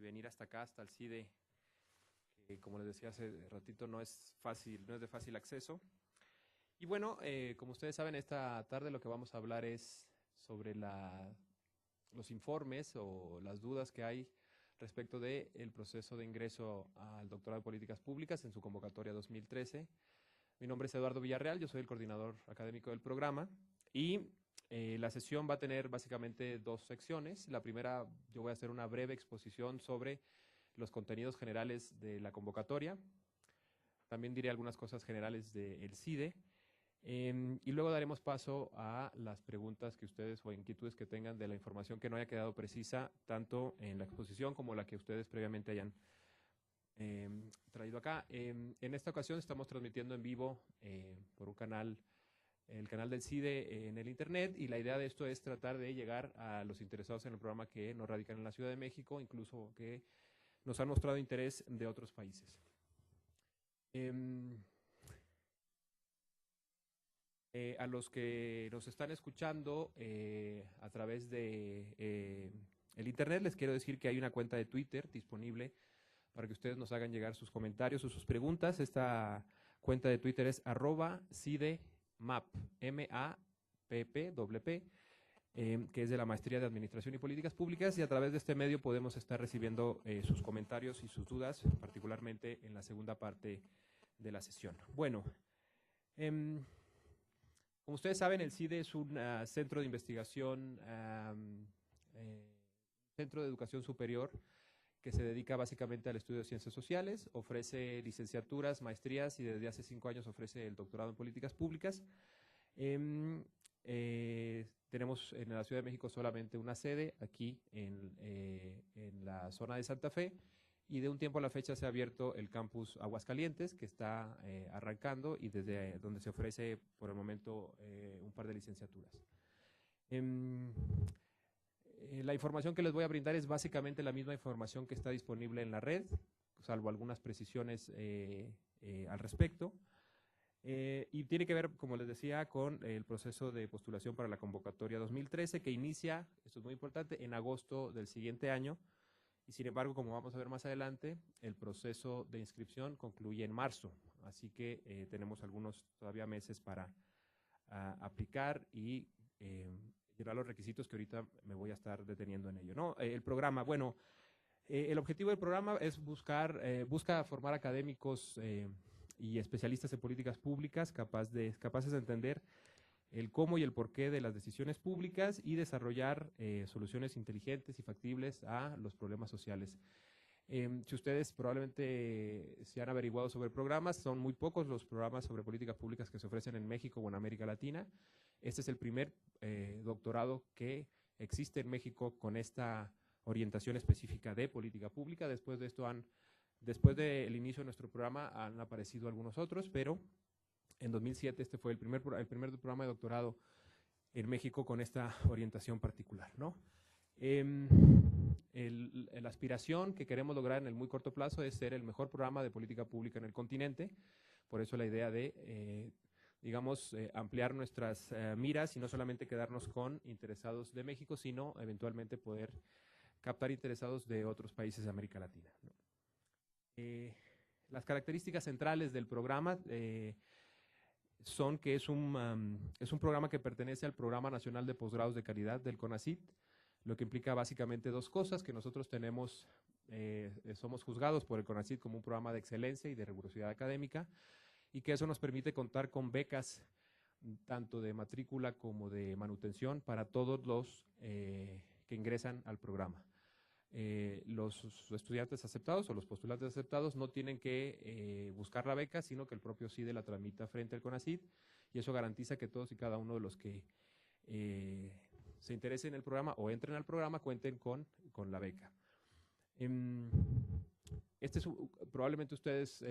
venir hasta acá, hasta el CIDE, que como les decía hace ratito no es fácil, no es de fácil acceso. Y bueno, como ustedes saben, esta tarde lo que vamos a hablar es sobre los informes o las dudas que hay respecto del proceso de ingreso al doctorado de Políticas Públicas en su convocatoria 2013. Mi nombre es Eduardo Villarreal, yo soy el coordinador académico del programa y la sesión va a tener básicamente dos secciones. La primera, yo voy a hacer una breve exposición sobre los contenidos generales de la convocatoria. También diré algunas cosas generales del CIDE. Y luego daremos paso a las preguntas que ustedes o inquietudes que tengan de la información que no haya quedado precisa, tanto en la exposición como la que ustedes previamente hayan traído acá. En esta ocasión estamos transmitiendo en vivo por un canal, el canal del CIDE en el internet, y la idea de esto es tratar de llegar a los interesados en el programa que no radican en la Ciudad de México, incluso que nos han mostrado interés de otros países. A los que nos están escuchando a través de el internet, les quiero decir que hay una cuenta de Twitter disponible para que ustedes nos hagan llegar sus comentarios o sus preguntas. Esta cuenta de Twitter es @CIDEMAP, M-A-P-P-P, que es de la Maestría de Administración y Políticas Públicas, y a través de este medio podemos estar recibiendo sus comentarios y sus dudas, particularmente en la segunda parte de la sesión. Bueno, como ustedes saben, el CIDE es un centro de investigación, centro de educación superior, que se dedica básicamente al estudio de ciencias sociales, ofrece licenciaturas, maestrías y desde hace 5 años ofrece el doctorado en políticas públicas. Tenemos en la Ciudad de México solamente una sede, aquí en la zona de Santa Fe, y de un tiempo a la fecha se ha abierto el campus Aguascalientes, que está arrancando y desde donde se ofrece por el momento un par de licenciaturas. La información que les voy a brindar es básicamente la misma información que está disponible en la red, salvo algunas precisiones al respecto. Y tiene que ver, como les decía, con el proceso de postulación para la convocatoria 2013, que inicia, esto es muy importante, en agosto del siguiente año. Y sin embargo, como vamos a ver más adelante, el proceso de inscripción concluye en marzo. Así que tenemos algunos todavía meses para aplicar y llenar los requisitos que ahorita me voy a estar deteniendo en ello, ¿no? El programa, bueno, el objetivo del programa es busca formar académicos y especialistas en políticas públicas capaces de entender el cómo y el porqué de las decisiones públicas y desarrollar soluciones inteligentes y factibles a los problemas sociales. Si ustedes probablemente se han averiguado sobre programas, son muy pocos los programas sobre políticas públicas que se ofrecen en México o en América Latina. Este es el primer doctorado que existe en México con esta orientación específica de política pública. Después de esto después del inicio de nuestro programa han aparecido algunos otros, pero en 2007 este fue el primer programa de doctorado en México con esta orientación particular, ¿no? La aspiración que queremos lograr en el muy corto plazo es ser el mejor programa de política pública en el continente. Por eso la idea de, ampliar nuestras miras y no solamente quedarnos con interesados de México, sino eventualmente poder captar interesados de otros países de América Latina, ¿no? Las características centrales del programa son que es un programa que pertenece al Programa Nacional de Posgrados de Calidad del CONACYT, lo que implica básicamente dos cosas: que nosotros somos juzgados por el CONACYT como un programa de excelencia y de rigurosidad académica, y que eso nos permite contar con becas tanto de matrícula como de manutención para todos los que ingresan al programa. Los estudiantes aceptados o los postulantes aceptados no tienen que buscar la beca, sino que el propio CIDE la tramita frente al CONACYT, y eso garantiza que todos y cada uno de los que se interesen en el programa o entren al programa cuenten con la beca. Probablemente ustedes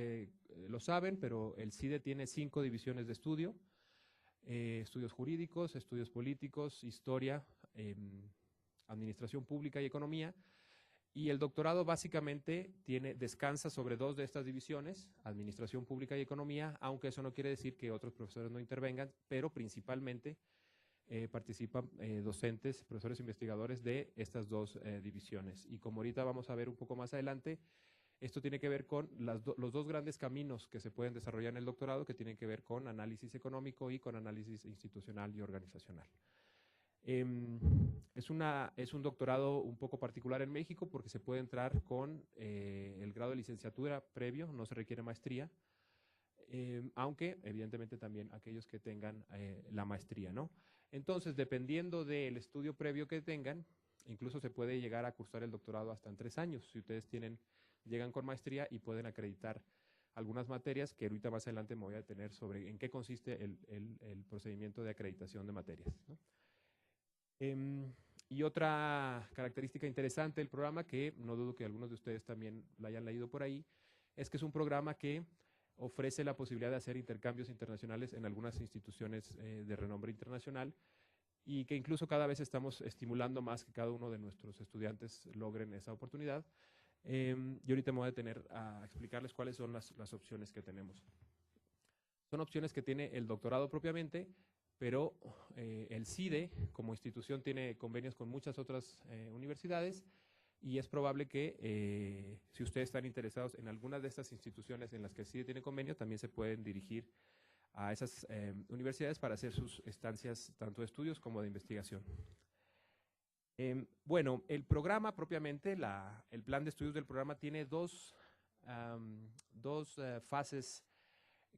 lo saben, pero el CIDE tiene 5 divisiones de estudio: estudios jurídicos, estudios políticos, historia, administración pública y economía. Y el doctorado básicamente descansa sobre 2 de estas divisiones, administración pública y economía, aunque eso no quiere decir que otros profesores no intervengan, pero principalmente participan docentes, profesores investigadores de estas dos divisiones. Y como ahorita vamos a ver un poco más adelante, esto tiene que ver con los dos grandes caminos que se pueden desarrollar en el doctorado, que tienen que ver con análisis económico y con análisis institucional y organizacional. Es un doctorado un poco particular en México porque se puede entrar con el grado de licenciatura previo, no se requiere maestría, aunque evidentemente también aquellos que tengan la maestría, ¿no? Entonces, dependiendo del estudio previo que tengan, incluso se puede llegar a cursar el doctorado hasta en 3 años, si ustedes llegan con maestría y pueden acreditar algunas materias que ahorita más adelante me voy a detener sobre en qué consiste el procedimiento de acreditación de materias, ¿no? Y otra característica interesante del programa, que no dudo que algunos de ustedes también la hayan leído por ahí, es que es un programa que ofrece la posibilidad de hacer intercambios internacionales en algunas instituciones de renombre internacional y que incluso cada vez estamos estimulando más que cada uno de nuestros estudiantes logren esa oportunidad. Y ahorita me voy a detener a explicarles cuáles son las opciones que tenemos. Son opciones que tiene el doctorado propiamente, pero el CIDE como institución tiene convenios con muchas otras universidades y es probable que si ustedes están interesados en alguna de estas instituciones en las que el CIDE tiene convenio, también se pueden dirigir a esas universidades para hacer sus estancias tanto de estudios como de investigación. Bueno, el programa propiamente, el plan de estudios del programa tiene dos fases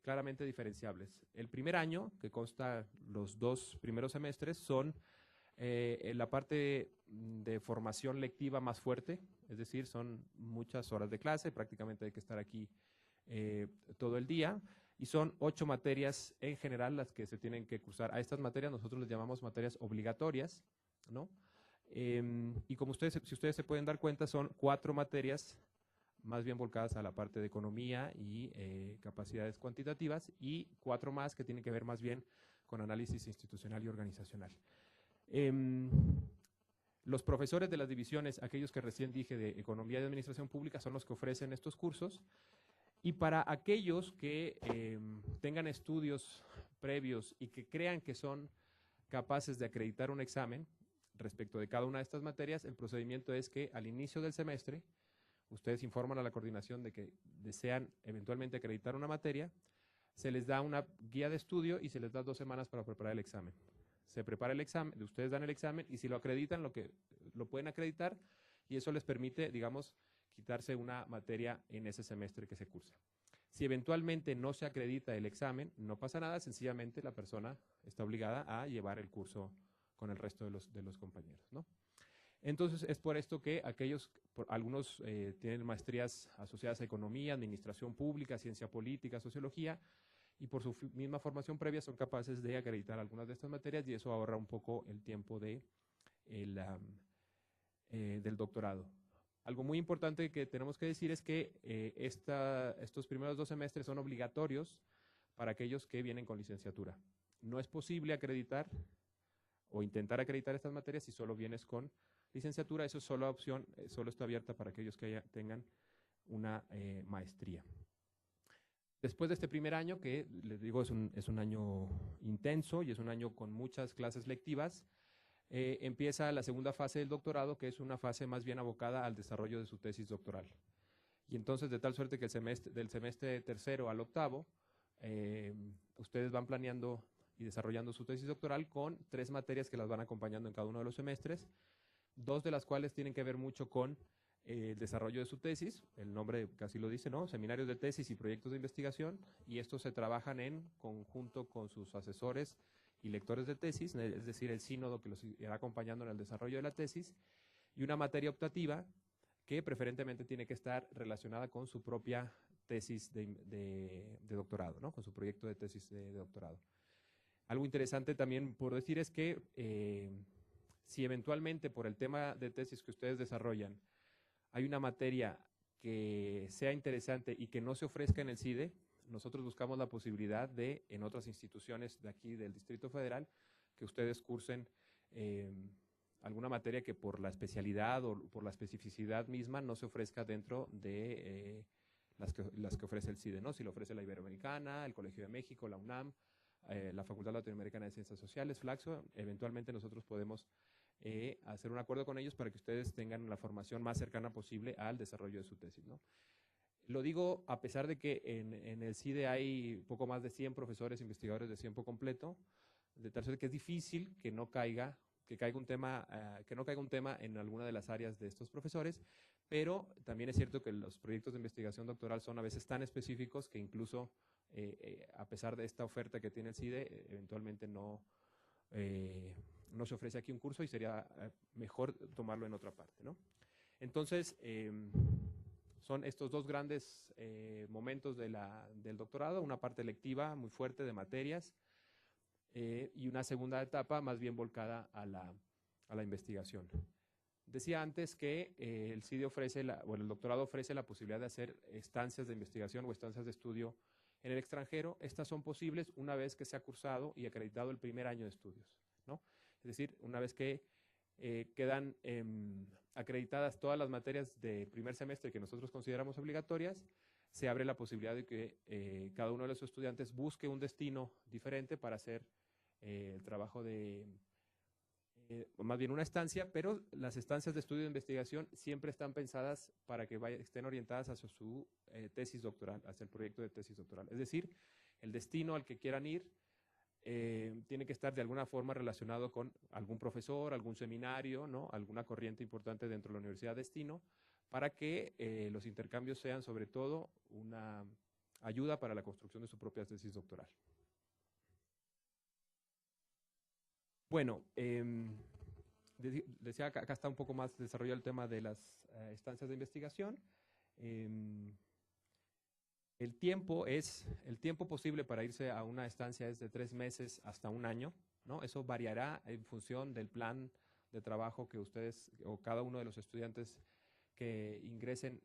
claramente diferenciables. El primer año, que consta los 2 primeros semestres, son la parte de formación lectiva más fuerte, es decir, son muchas horas de clase, prácticamente hay que estar aquí todo el día, y son 8 materias en general las que se tienen que cursar. A estas materias nosotros les llamamos materias obligatorias, ¿no? Y como si ustedes se pueden dar cuenta, son 4 materias más bien volcadas a la parte de economía y capacidades cuantitativas, y 4 más que tienen que ver más bien con análisis institucional y organizacional. Los profesores de las divisiones, aquellos que recién dije de Economía y Administración Pública, son los que ofrecen estos cursos, y para aquellos que tengan estudios previos y que crean que son capaces de acreditar un examen respecto de cada una de estas materias, el procedimiento es que al inicio del semestre ustedes informan a la coordinación de que desean eventualmente acreditar una materia, se les da una guía de estudio y se les da 2 semanas para preparar el examen. Se prepara el examen, ustedes dan el examen y si lo acreditan, lo pueden acreditar y eso les permite, digamos, quitarse una materia en ese semestre que se cursa. Si eventualmente no se acredita el examen, no pasa nada, sencillamente la persona está obligada a llevar el curso con el resto de los compañeros, ¿no? Entonces, es por esto que algunos tienen maestrías asociadas a economía, administración pública, ciencia política, sociología, y por su misma formación previa son capaces de acreditar algunas de estas materias y eso ahorra un poco el tiempo del doctorado. Algo muy importante que tenemos que decir es que estos primeros 2 semestres son obligatorios para aquellos que vienen con licenciatura. No es posible acreditar o intentar acreditar estas materias si solo vienes con licenciatura. Eso es solo opción, solo está abierta para aquellos que tengan una maestría. Después de este primer año, que les digo es un año intenso y es un año con muchas clases lectivas, empieza la segunda fase del doctorado, que es una fase más bien abocada al desarrollo de su tesis doctoral. Y entonces, de tal suerte que del semestre tercero al octavo, ustedes van planeando y desarrollando su tesis doctoral con 3 materias que las van acompañando en cada uno de los semestres, 2 de las cuales tienen que ver mucho con el desarrollo de su tesis, el nombre casi lo dice, ¿no? Seminarios de tesis y proyectos de investigación, y estos se trabajan en conjunto con sus asesores y lectores de tesis, es decir, el sínodo que los irá acompañando en el desarrollo de la tesis, y una materia optativa que preferentemente tiene que estar relacionada con su propia tesis de doctorado, ¿no? Con su proyecto de tesis de doctorado. Algo interesante también por decir es que si eventualmente por el tema de tesis que ustedes desarrollan hay una materia que sea interesante y que no se ofrezca en el CIDE, nosotros buscamos la posibilidad de, en otras instituciones de aquí del Distrito Federal, que ustedes cursen alguna materia que por la especialidad o por la especificidad misma no se ofrezca dentro de las que ofrece el CIDE, ¿no? Si lo ofrece la Iberoamericana, el Colegio de México, la UNAM, la Facultad Latinoamericana de Ciencias Sociales, Flaxo. Eventualmente nosotros podemos hacer un acuerdo con ellos para que ustedes tengan la formación más cercana posible al desarrollo de su tesis, ¿no? Lo digo a pesar de que en el CIDE hay poco más de 100 profesores investigadores de tiempo completo, de tal suerte que es difícil que no caiga un tema, en alguna de las áreas de estos profesores, pero también es cierto que los proyectos de investigación doctoral son a veces tan específicos que incluso a pesar de esta oferta que tiene el CIDE, eventualmente no se ofrece aquí un curso y sería mejor tomarlo en otra parte, ¿no? Entonces, son estos dos grandes momentos del doctorado, una parte lectiva muy fuerte de materias y una segunda etapa más bien volcada a la investigación. Decía antes que el CIDE ofrece, el doctorado ofrece la posibilidad de hacer estancias de investigación o estancias de estudio en el extranjero. Estas son posibles una vez que se ha cursado y acreditado el primer año de estudios, ¿no? Es decir, una vez que quedan acreditadas todas las materias de primer semestre que nosotros consideramos obligatorias, se abre la posibilidad de que cada uno de los estudiantes busque un destino diferente para hacer el trabajo más bien una estancia, pero las estancias de estudio de investigación siempre están pensadas para que estén orientadas hacia su tesis doctoral, hacia el proyecto de tesis doctoral. Es decir, el destino al que quieran ir tiene que estar de alguna forma relacionado con algún profesor, algún seminario, ¿no? Alguna corriente importante dentro de la universidad destino, para que los intercambios sean sobre todo una ayuda para la construcción de su propia tesis doctoral. Bueno, decía que acá está un poco más desarrollado el tema de las estancias de investigación. El tiempo posible para irse a una estancia es de 3 meses hasta un año, ¿no? Eso variará en función del plan de trabajo que ustedes o cada uno de los estudiantes que ingresen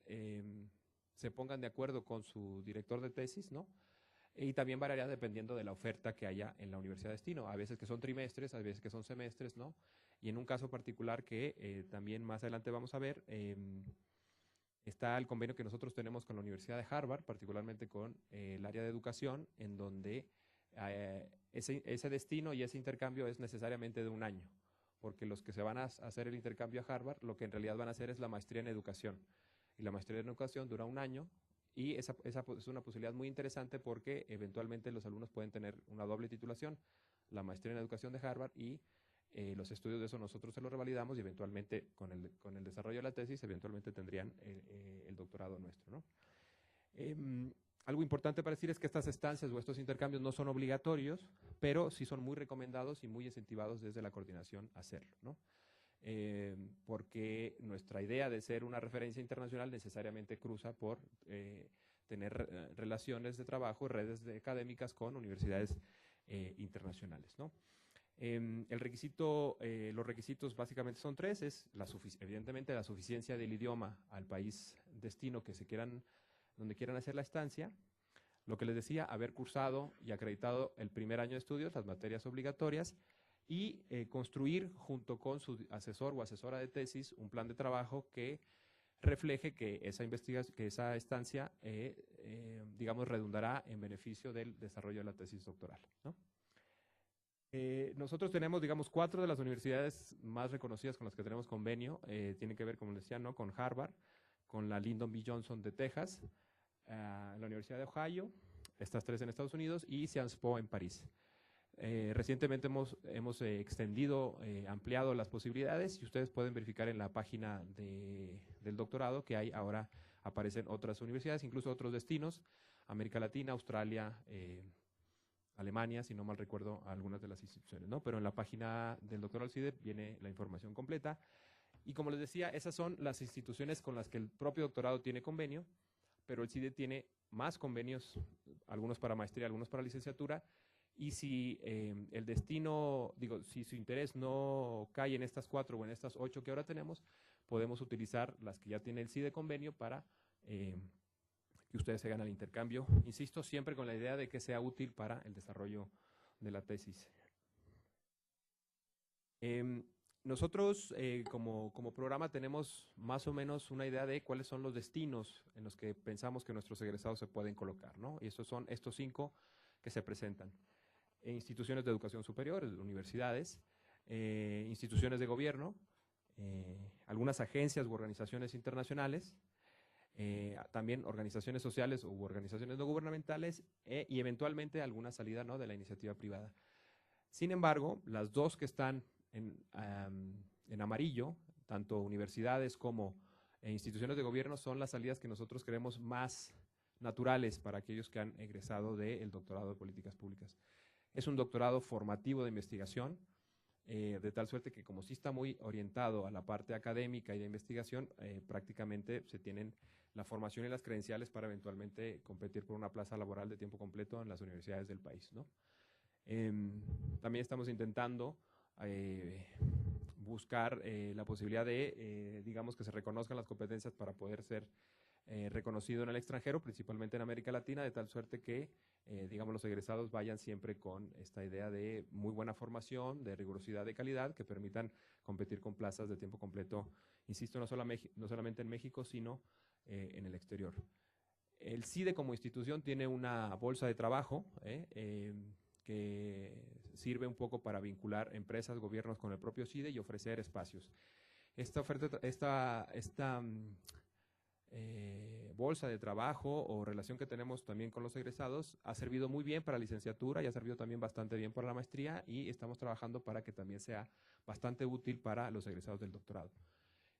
se pongan de acuerdo con su director de tesis, ¿no? Y también variará dependiendo de la oferta que haya en la universidad de destino. A veces que son trimestres, a veces que son semestres, ¿no? Y en un caso particular que también más adelante vamos a ver, está el convenio que nosotros tenemos con la Universidad de Harvard, particularmente con el área de educación, en donde ese destino y ese intercambio es necesariamente de un año, porque los que se van a hacer el intercambio a Harvard, lo que en realidad van a hacer es la maestría en educación. Y la maestría en educación dura un año, y esa es una posibilidad muy interesante porque eventualmente los alumnos pueden tener una doble titulación, la maestría en educación de Harvard y los estudios de eso nosotros se los revalidamos y eventualmente con el desarrollo de la tesis eventualmente tendrían el doctorado nuestro, ¿no? Algo importante para decir es que estas estancias o estos intercambios no son obligatorios, pero sí son muy recomendados y muy incentivados desde la coordinación a hacerlo, ¿no? Porque nuestra idea de ser una referencia internacional necesariamente cruza por tener relaciones de trabajo, redes académicas con universidades internacionales, ¿no? Los requisitos básicamente son 3, es evidentemente la suficiencia del idioma al país destino donde quieran hacer la estancia. Lo que les decía, haber cursado y acreditado el primer año de estudios, las materias obligatorias, y construir junto con su asesor o asesora de tesis un plan de trabajo que refleje que esa estancia, digamos, redundará en beneficio del desarrollo de la tesis doctoral, ¿no? Nosotros tenemos, digamos, 4 de las universidades más reconocidas con las que tenemos convenio. Tienen que ver, como les decía, ¿no? Con Harvard, con la Lyndon B. Johnson de Texas, la Universidad de Ohio, estas 3 en Estados Unidos, y Sciences Po en París. Recientemente hemos extendido, ampliado las posibilidades y ustedes pueden verificar en la página del doctorado que ahora aparecen otras universidades, incluso otros destinos, América Latina, Australia, Alemania, si no mal recuerdo, algunas de las instituciones, ¿no? Pero en la página del doctorado del CIDE viene la información completa. Y como les decía, esas son las instituciones con las que el propio doctorado tiene convenio, pero el CIDE tiene más convenios, algunos para maestría, algunos para licenciatura, y si el destino, si su interés no cae en estas 4 o en estas 8 que ahora tenemos, podemos utilizar las que ya tiene el CIDE convenio para que ustedes hagan el intercambio, insisto, siempre con la idea de que sea útil para el desarrollo de la tesis. Nosotros como programa tenemos más o menos una idea de cuáles son los destinos en los que pensamos que nuestros egresados se pueden colocar, ¿no? Y estos son estos 5 que se presentan. instituciones de educación superior, universidades, instituciones de gobierno, algunas agencias u organizaciones internacionales, también organizaciones sociales u organizaciones no gubernamentales y eventualmente alguna salida, ¿no?, de la iniciativa privada. Sin embargo, las dos que están en amarillo, tanto universidades como instituciones de gobierno, son las salidas que nosotros creemos más naturales para aquellos que han egresado del doctorado de políticas públicas. Es un doctorado formativo de investigación, de tal suerte que como sí está muy orientado a la parte académica y de investigación, prácticamente se tienen la formación y las credenciales para eventualmente competir por una plaza laboral de tiempo completo en las universidades del país, ¿no? También estamos intentando buscar la posibilidad de, digamos, que se reconozcan las competencias para poder ser reconocido en el extranjero, principalmente en América Latina, de tal suerte que, digamos, los egresados vayan siempre con esta idea de muy buena formación, de rigurosidad de calidad, que permitan competir con plazas de tiempo completo, insisto, no solamente en México, sino en el exterior. El CIDE como institución tiene una bolsa de trabajo que sirve un poco para vincular empresas, gobiernos con el propio CIDE y ofrecer espacios. Esta bolsa de trabajo o relación que tenemos también con los egresados ha servido muy bien para la licenciatura y ha servido también bastante bien para la maestría, y estamos trabajando para que también sea bastante útil para los egresados del doctorado.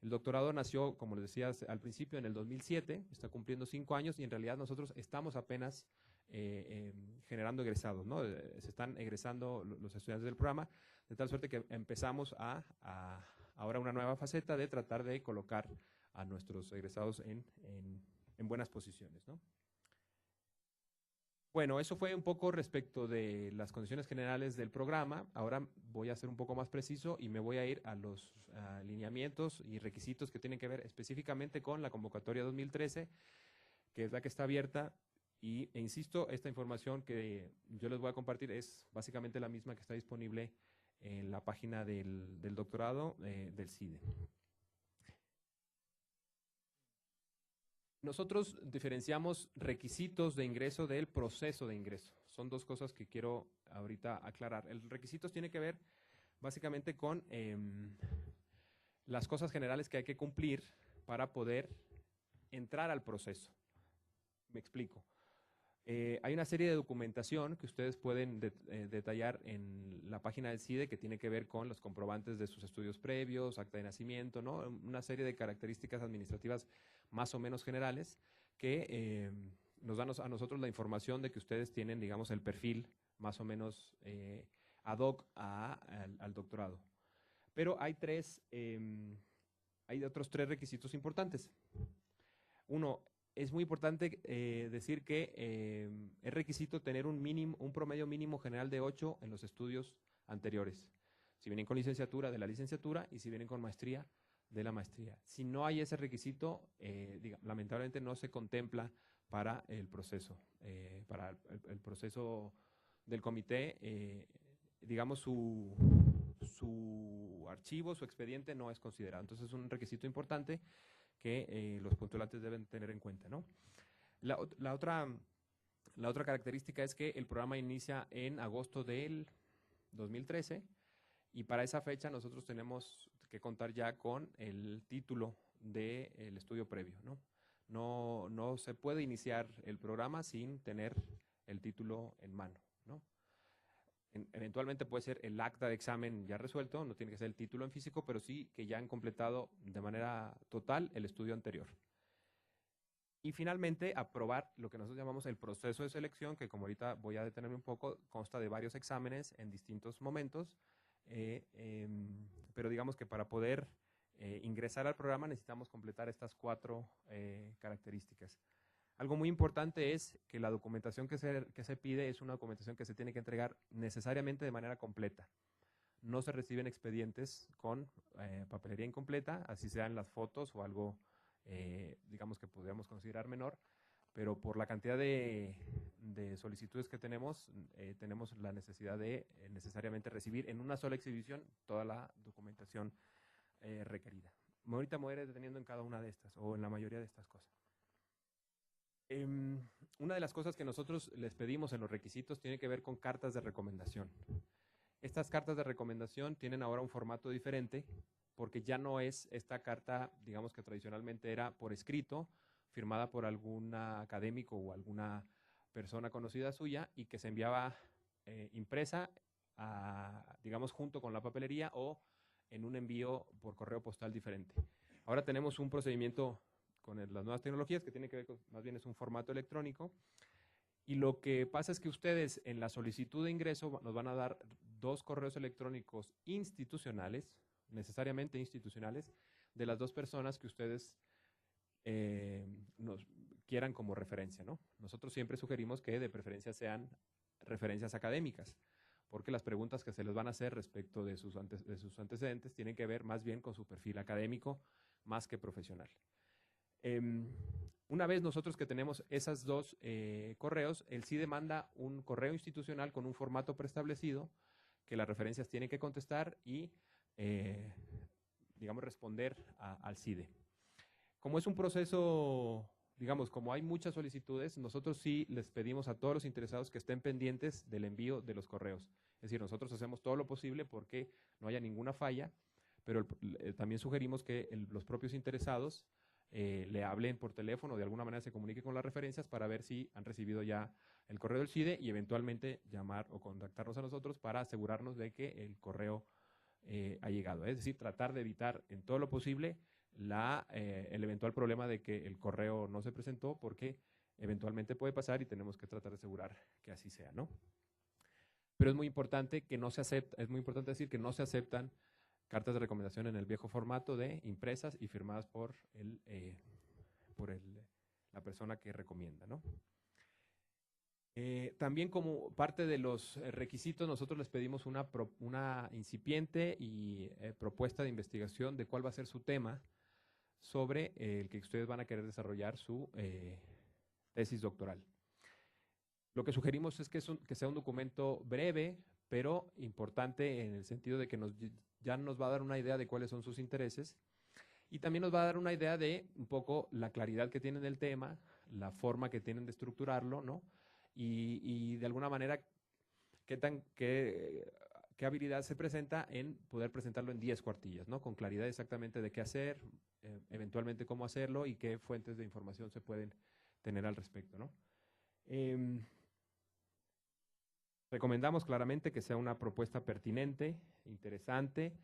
El doctorado nació, como les decía al principio, en el 2007, está cumpliendo 5 años y en realidad nosotros estamos apenas generando egresados, ¿no? Se están egresando los estudiantes del programa, de tal suerte que empezamos ahora una nueva faceta de tratar de colocar a nuestros egresados en buenas posiciones, ¿no? Bueno, eso fue un poco respecto de las condiciones generales del programa. Ahora voy a ser un poco más preciso y me voy a ir a los lineamientos y requisitos que tienen que ver específicamente con la convocatoria 2013, que es la que está abierta. E insisto, esta información que yo les voy a compartir es básicamente la misma que está disponible en la página del doctorado del CIDE. Nosotros diferenciamos requisitos de ingreso del proceso de ingreso. Son dos cosas que quiero ahorita aclarar. El requisitos tiene que ver básicamente con las cosas generales que hay que cumplir para poder entrar al proceso. Me explico. Hay una serie de documentación que ustedes pueden detallar en la página del CIDE que tiene que ver con los comprobantes de sus estudios previos, acta de nacimiento, ¿no? Una serie de características administrativas más o menos generales que nos dan a nosotros la información de que ustedes tienen, digamos, el perfil más o menos ad hoc al doctorado. Pero hay otros 3 requisitos importantes. Uno, es muy importante decir que es requisito tener un promedio mínimo general de 8 en los estudios anteriores. Si vienen con licenciatura, de la licenciatura, y si vienen con maestría, de la maestría. Si no hay ese requisito, lamentablemente no se contempla para el proceso. Para el proceso del comité, digamos, su archivo, su expediente no es considerado. Entonces es un requisito importante que los postulantes deben tener en cuenta, ¿no? La otra característica es que el programa inicia en agosto del 2013 y para esa fecha nosotros tenemos que contar ya con el título del estudio previo, ¿no? No se puede iniciar el programa sin tener el título en mano, ¿no? Eventualmente puede ser el acta de examen ya resuelto, no tiene que ser el título en físico, pero sí que ya han completado de manera total el estudio anterior. Y finalmente, aprobar lo que nosotros llamamos el proceso de selección, que como ahorita voy a detenerme un poco, consta de varios exámenes en distintos momentos, pero digamos que para poder ingresar al programa necesitamos completar estas 4 características. Algo muy importante es que la documentación que se pide es una documentación que se tiene que entregar necesariamente de manera completa. No se reciben expedientes con papelería incompleta, así sean las fotos o algo, digamos, que podríamos considerar menor, pero por la cantidad de solicitudes que tenemos la necesidad de necesariamente recibir en una sola exhibición toda la documentación requerida. Ahorita me voy a ir deteniendo en cada una de estas, o en la mayoría de estas cosas. Una de las cosas que nosotros les pedimos en los requisitos tiene que ver con cartas de recomendación. Estas cartas de recomendación tienen ahora un formato diferente porque ya no es esta carta, digamos que tradicionalmente era por escrito, firmada por algún académico o alguna persona conocida suya y que se enviaba impresa, digamos, junto con la papelería o en un envío por correo postal diferente. Ahora tenemos un procedimiento con las nuevas tecnologías que tiene que ver con, más bien es un formato electrónico, y lo que pasa es que ustedes en la solicitud de ingreso nos van a dar 2 correos electrónicos institucionales, necesariamente institucionales, de las 2 personas que ustedes nos quieran como referencia, ¿no? Nosotros siempre sugerimos que de preferencia sean referencias académicas, porque las preguntas que se les van a hacer respecto de sus antecedentes tienen que ver más bien con su perfil académico más que profesional. Una vez nosotros que tenemos esas 2 correos, el CIDE manda un correo institucional con un formato preestablecido que las referencias tienen que contestar y, digamos, responder al CIDE. Como es un proceso, digamos, como hay muchas solicitudes, nosotros sí les pedimos a todos los interesados que estén pendientes del envío de los correos. Es decir, nosotros hacemos todo lo posible porque no haya ninguna falla, pero también sugerimos que los propios interesados le hablen por teléfono o de alguna manera se comunique con las referencias para ver si han recibido ya el correo del CIDE y eventualmente llamar o contactarnos a nosotros para asegurarnos de que el correo ha llegado. Es decir, tratar de evitar en todo lo posible el eventual problema de que el correo no se presentó, porque eventualmente puede pasar y tenemos que tratar de asegurar que así sea, ¿no? Pero es muy importante que no se acepta, es muy importante decir que no se aceptan cartas de recomendación en el viejo formato de impresas y firmadas por la persona que recomienda, ¿no? También como parte de los requisitos, nosotros les pedimos una incipiente y propuesta de investigación de cuál va a ser su tema sobre el que ustedes van a querer desarrollar su tesis doctoral. Lo que sugerimos es que sea un documento breve, pero importante en el sentido de que ya nos va a dar una idea de cuáles son sus intereses y también nos va a dar una idea de un poco la claridad que tienen del tema, la forma que tienen de estructurarlo, ¿no? Y de alguna manera qué habilidad se presenta en poder presentarlo en 10 cuartillas, ¿no? Con claridad exactamente de qué hacer, eventualmente cómo hacerlo y qué fuentes de información se pueden tener al respecto, ¿no? Recomendamos claramente que sea una propuesta pertinente, interesante,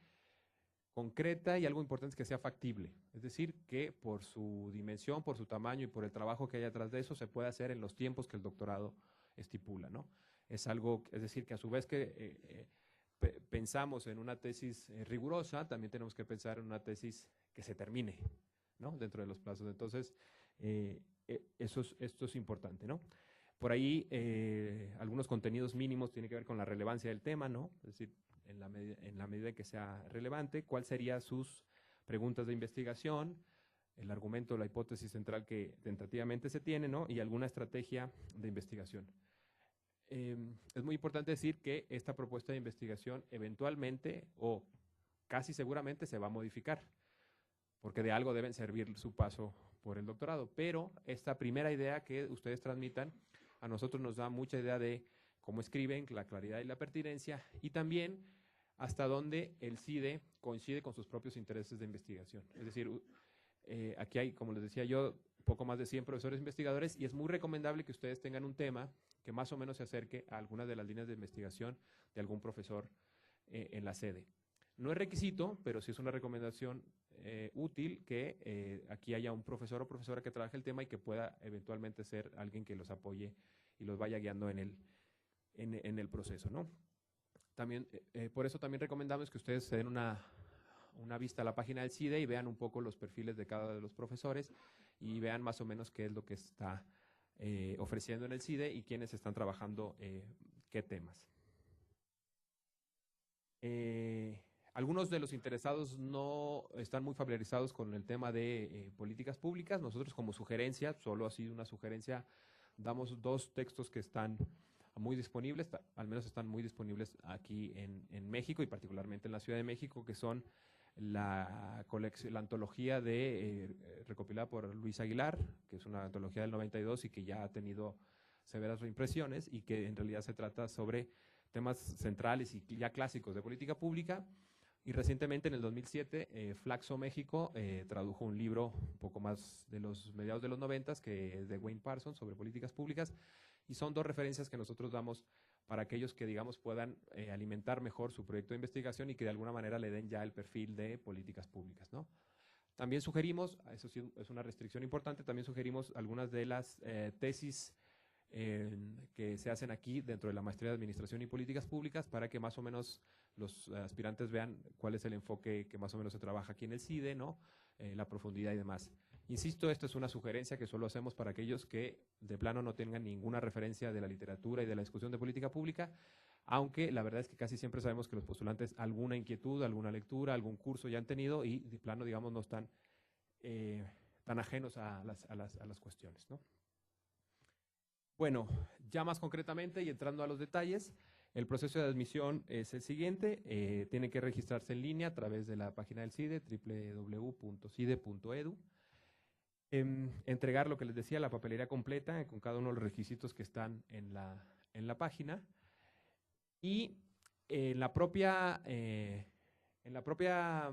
concreta y algo importante es que sea factible. Es decir, que por su dimensión, por su tamaño y por el trabajo que hay atrás de eso, se puede hacer en los tiempos que el doctorado estipula, ¿no? Es decir, que a su vez que pensamos en una tesis rigurosa, también tenemos que pensar en una tesis que se termine, ¿no? Dentro de los plazos. Entonces, esto es importante, ¿no? Por ahí, algunos contenidos mínimos tienen que ver con la relevancia del tema, ¿no? Es decir, en la medida que sea relevante, cuáles serían sus preguntas de investigación, el argumento, la hipótesis central que tentativamente se tiene, ¿no? Y alguna estrategia de investigación. Es muy importante decir que esta propuesta de investigación eventualmente o casi seguramente se va a modificar, porque de algo deben servir su paso por el doctorado. Pero esta primera idea que ustedes transmitan a nosotros nos da mucha idea de cómo escriben, la claridad y la pertinencia, y también hasta dónde el CIDE coincide con sus propios intereses de investigación. Es decir, aquí hay, como les decía yo, poco más de 100 profesores investigadores y es muy recomendable que ustedes tengan un tema que más o menos se acerque a algunas de las líneas de investigación de algún profesor en la sede. No es requisito, pero sí es una recomendación útil que aquí haya un profesor o profesora que trabaje el tema y que pueda eventualmente ser alguien que los apoye y los vaya guiando en el proceso, ¿no? También, por eso también recomendamos que ustedes se den una vista a la página del CIDE y vean un poco los perfiles de cada de los profesores y vean más o menos qué es lo que está ofreciendo en el CIDE y quiénes están trabajando qué temas. Algunos de los interesados no están muy familiarizados con el tema de políticas públicas. Nosotros como sugerencia, solo ha sido una sugerencia, damos 2 textos que están muy disponibles, al menos están muy disponibles aquí en México y particularmente en la Ciudad de México, que son la antología recopilada por Luis Aguilar, que es una antología del 92 y que ya ha tenido severas reimpresiones y que en realidad se trata sobre temas centrales y ya clásicos de política pública. Y recientemente, en el 2007, Flaxo México tradujo un libro un poco más de los mediados de los 90, que es de Wayne Parsons, sobre políticas públicas, y son dos referencias que nosotros damos para aquellos que, digamos, puedan alimentar mejor su proyecto de investigación y que de alguna manera le den ya el perfil de políticas públicas, ¿no? También sugerimos, eso sí es una restricción importante, también sugerimos algunas de las tesis que se hacen aquí dentro de la maestría de Administración y Políticas Públicas para que más o menos los aspirantes vean cuál es el enfoque que más o menos se trabaja aquí en el CIDE, ¿no? La profundidad y demás. Insisto, esto es una sugerencia que solo hacemos para aquellos que de plano no tengan ninguna referencia de la literatura y de la discusión de política pública, aunque la verdad es que casi siempre sabemos que los postulantes alguna inquietud, alguna lectura, algún curso ya han tenido y de plano, digamos, no están tan ajenos a las cuestiones, ¿no? Bueno, ya más concretamente y entrando a los detalles, el proceso de admisión es el siguiente. Tienen que registrarse en línea a través de la página del CIDE, www.cide.edu. Entregar lo que les decía, la papelería completa con cada uno de los requisitos que están en la página. Y en la propia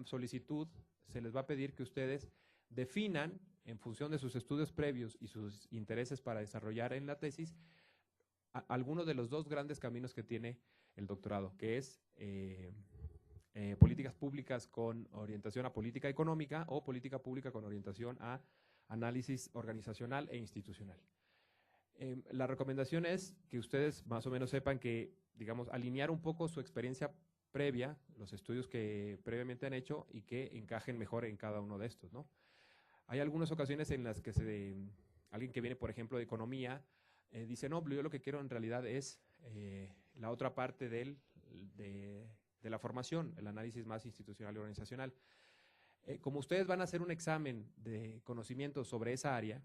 solicitud se les va a pedir que ustedes definan, en función de sus estudios previos y sus intereses para desarrollar en la tesis, alguno de los dos grandes caminos que tiene el doctorado, que es políticas públicas con orientación a política económica o política pública con orientación a análisis organizacional e institucional. La recomendación es que ustedes más o menos sepan que, digamos, alinear un poco su experiencia previa, los estudios que previamente han hecho y que encajen mejor en cada uno de estos, ¿no? Hay algunas ocasiones en las que alguien que viene, por ejemplo, de economía, dice, no, yo lo que quiero en realidad es la otra parte de la formación, el análisis más institucional y organizacional. Como ustedes van a hacer un examen de conocimiento sobre esa área,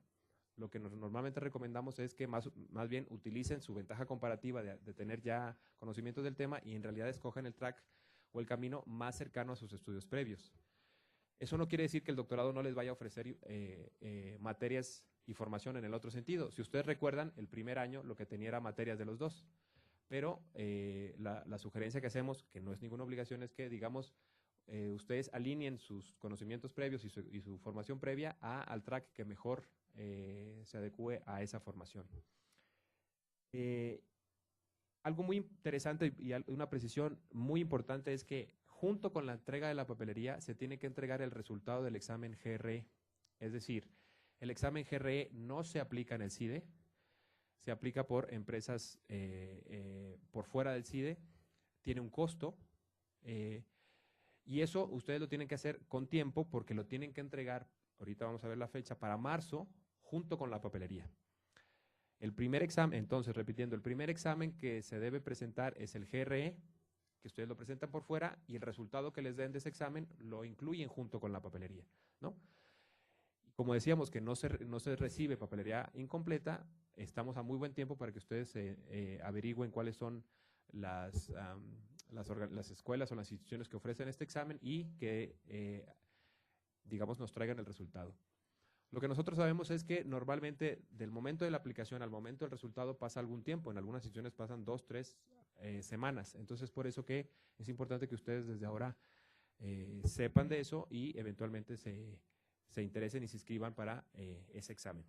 lo que normalmente recomendamos es que más bien utilicen su ventaja comparativa de tener ya conocimientos del tema y en realidad escojan el track o el camino más cercano a sus estudios previos. Eso no quiere decir que el doctorado no les vaya a ofrecer materias y formación en el otro sentido. Si ustedes recuerdan, el primer año lo que tenía era materias de los dos, pero la sugerencia que hacemos, que no es ninguna obligación, es que, digamos, ustedes alineen sus conocimientos previos y su formación previa al track que mejor se adecue a esa formación. Algo muy interesante y una precisión muy importante es que junto con la entrega de la papelería se tiene que entregar el resultado del examen GRE. Es decir, el examen GRE no se aplica en el CIDE, se aplica por empresas por fuera del CIDE, tiene un costo y eso ustedes lo tienen que hacer con tiempo porque lo tienen que entregar, ahorita vamos a ver la fecha, para marzo junto con la papelería. El primer examen, entonces repitiendo, el primer examen que se debe presentar es el GRE, que ustedes lo presentan por fuera y el resultado que les den de ese examen lo incluyen junto con la papelería, ¿no? Como decíamos que no se recibe papelería incompleta, estamos a muy buen tiempo para que ustedes averigüen cuáles son las escuelas o las instituciones que ofrecen este examen y que, digamos, nos traigan el resultado. Lo que nosotros sabemos es que normalmente del momento de la aplicación al momento del resultado pasa algún tiempo, en algunas instituciones pasan 2, 3 semanas, entonces por eso que es importante que ustedes desde ahora sepan de eso y eventualmente se interesen y se inscriban para ese examen.